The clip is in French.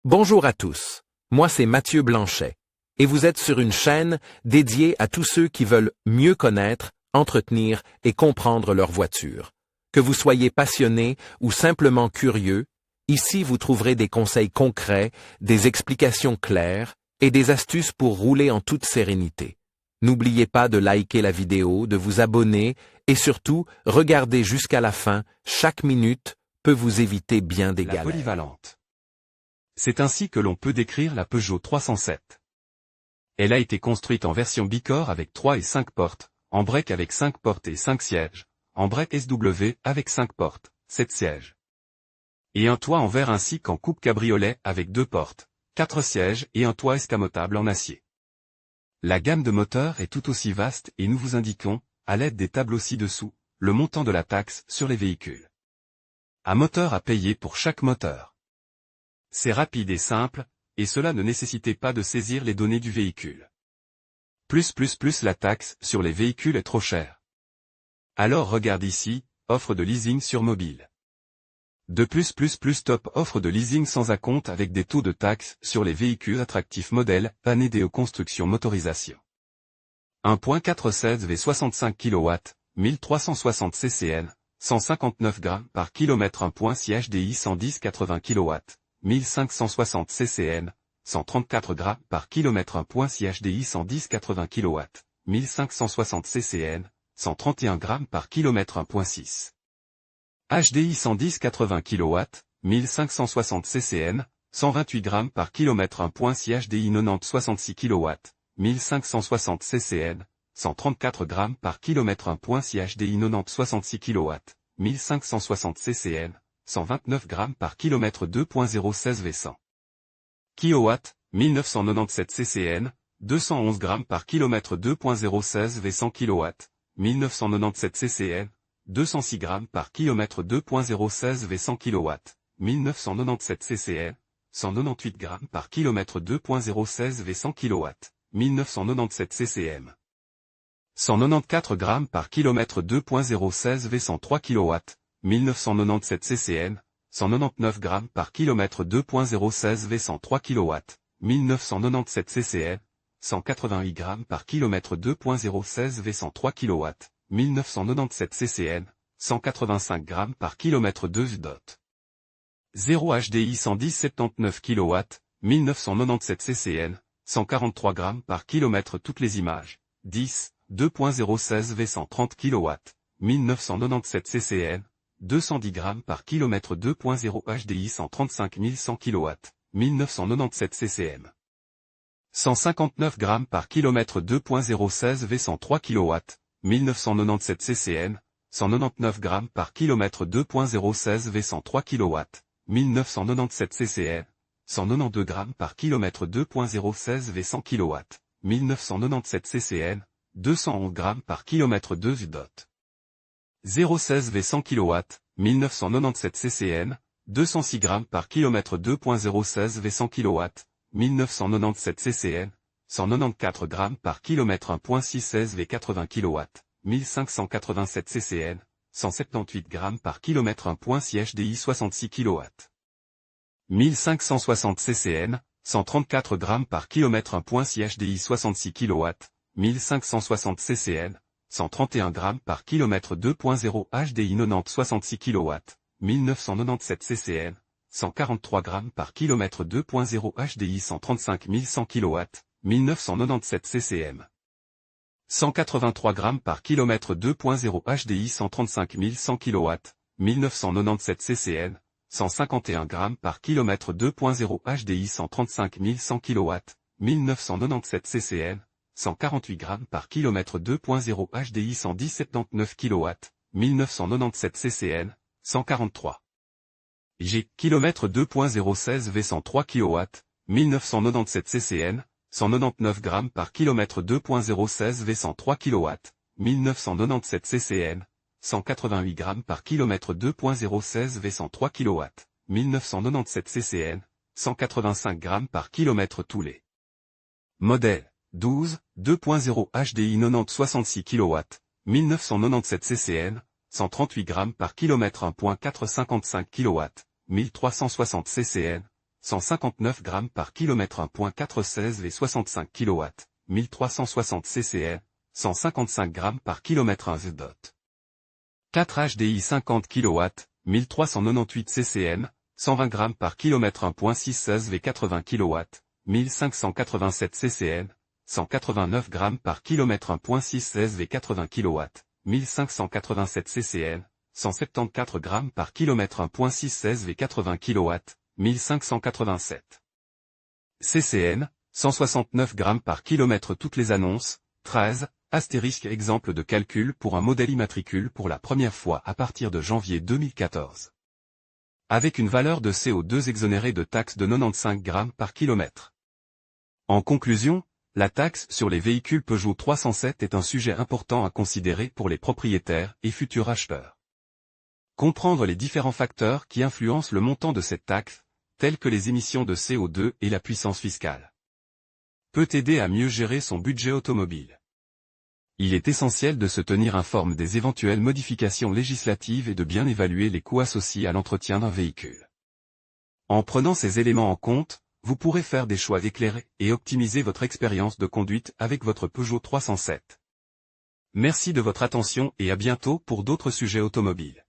Bonjour à tous, moi c'est Mathieu Blanchet, et vous êtes sur une chaîne dédiée à tous ceux qui veulent mieux connaître, entretenir et comprendre leur voiture. Que vous soyez passionné ou simplement curieux, ici vous trouverez des conseils concrets, des explications claires et des astuces pour rouler en toute sérénité. N'oubliez pas de liker la vidéo, de vous abonner et surtout, regardez jusqu'à la fin, chaque minute peut vous éviter bien des galères. La polyvalente. C'est ainsi que l'on peut décrire la Peugeot 307. Elle a été construite en version bicorps avec 3 et 5 portes, en break avec 5 portes et 5 sièges, en break SW avec 5 portes, 7 sièges. Et un toit en verre ainsi qu'en coupe cabriolet avec 2 portes, 4 sièges et un toit escamotable en acier. La gamme de moteurs est tout aussi vaste et nous vous indiquons, à l'aide des tableaux ci-dessous, le montant de la taxe sur les véhicules. Un moteur à payer pour chaque moteur. C'est rapide et simple, et cela ne nécessitait pas de saisir les données du véhicule. La taxe sur les véhicules est trop chère. Alors regarde ici, offre de leasing sur mobile. De top offre de leasing sans acompte avec des taux de taxe sur les véhicules attractifs modèles, Panedeo Construction Motorisation. 1.416 V 65 kW, 1360 ccn, 159 g par km 1.6 HDI 110 80 kW. 1560 ccn, 134 g par km 1.6 HDI 110 80 kW, 1560 ccn, 131 g par km 1.6. HDI 110 80 kW, 1560 ccn, 128 g par km 1.6 HDI 90 66 kW, 1560 ccn, 134 g par km 1.6 HDI 90 66 kW, 1560 ccn, 129 g par km 2.016 V100 kW, 1997 ccn, 211 g par km 2.016 V100 kW, 1997 ccn, 206 g par km 2.016 V100 kW, 1997 ccn, 198 g par km 2.016 V100 kW, 1997 ccm. 194 g par km 2.016 V103 kW, 1997 ccn, 199 g par km 2.016 V103 kW, 1997 ccn, 188 g par km 2.016 V103 kW, 1997 ccn, 185 g par km 2 VDOT. 0 HDI 110 79 kW, 1997 ccn, 143 g par km toutes les images, 10, 2.016 V130 kW, 1997 ccn, 210 g par km 2.0 HDI 135 100 kW, 1997 ccm. 159 g par km 2.016 V103 kW, 1997 ccn, 199 g par km 2.016 V103 kW, 1997 ccn, 192 g par km 2.016 V100 kW, 1997 ccn, 211 g par km 2 VDOT. 016 V100 kW, 1997 ccn, 206 g par km 2.016 V100 kW, 1997 ccn, 194 g par km 1.616 V80 kW, 1587 ccn, 178 g par km 1.6 HDI 66 kW. 1560 ccn, 134 g par km 1.6 HDI 66 kW, 1560 ccn, 131 g par km 2.0 HDI 90 66 kW, 1997 ccn, 143 g par km 2.0 HDI 135 100 kW, 1997 ccm. 183 g par km 2.0 HDI 135 100 kW, 1997 ccn, 151 g par km 2.0 HDI 135 100 kW, 1997 ccn, 148 g par km 2.0 HDI 110 79 kW, 1997 ccn, 143 G km 2.016 V103 kW, 1997 ccn, 199 g par km 2.016 V103 kW, 1997 ccn, 188 g par km 2.016 V103 kW, 1997 ccn, 185 g par km tous les. Modèle 12, 2.0 HDI 90 66 kW, 1997 ccn, 138 g par km 1.455 kW, 1360 ccn, 159 g par km 1.416 V 65 kW, 1360 ccn, 155 g par km 1 V. 4 HDI 50 kW, 1398 ccm, 120 g par km 1.616 V 80 kW, 1587 ccn, 189 g par km 1.616 V 80 kW, 1587 ccn, 174 g par km 1.616 V 80 kW, 1587 ccn, 169 g par km. Toutes les annonces, 13, astérisque exemple de calcul pour un modèle immatricule pour la première fois à partir de janvier 2014. Avec une valeur de CO2 exonérée de taxe de 95 g par km. En conclusion, la taxe sur les véhicules Peugeot 307 est un sujet important à considérer pour les propriétaires et futurs acheteurs. Comprendre les différents facteurs qui influencent le montant de cette taxe, tels que les émissions de CO2 et la puissance fiscale, peut aider à mieux gérer son budget automobile. Il est essentiel de se tenir informé des éventuelles modifications législatives et de bien évaluer les coûts associés à l'entretien d'un véhicule. En prenant ces éléments en compte, vous pourrez faire des choix éclairés et optimiser votre expérience de conduite avec votre Peugeot 307. Merci de votre attention et à bientôt pour d'autres sujets automobiles.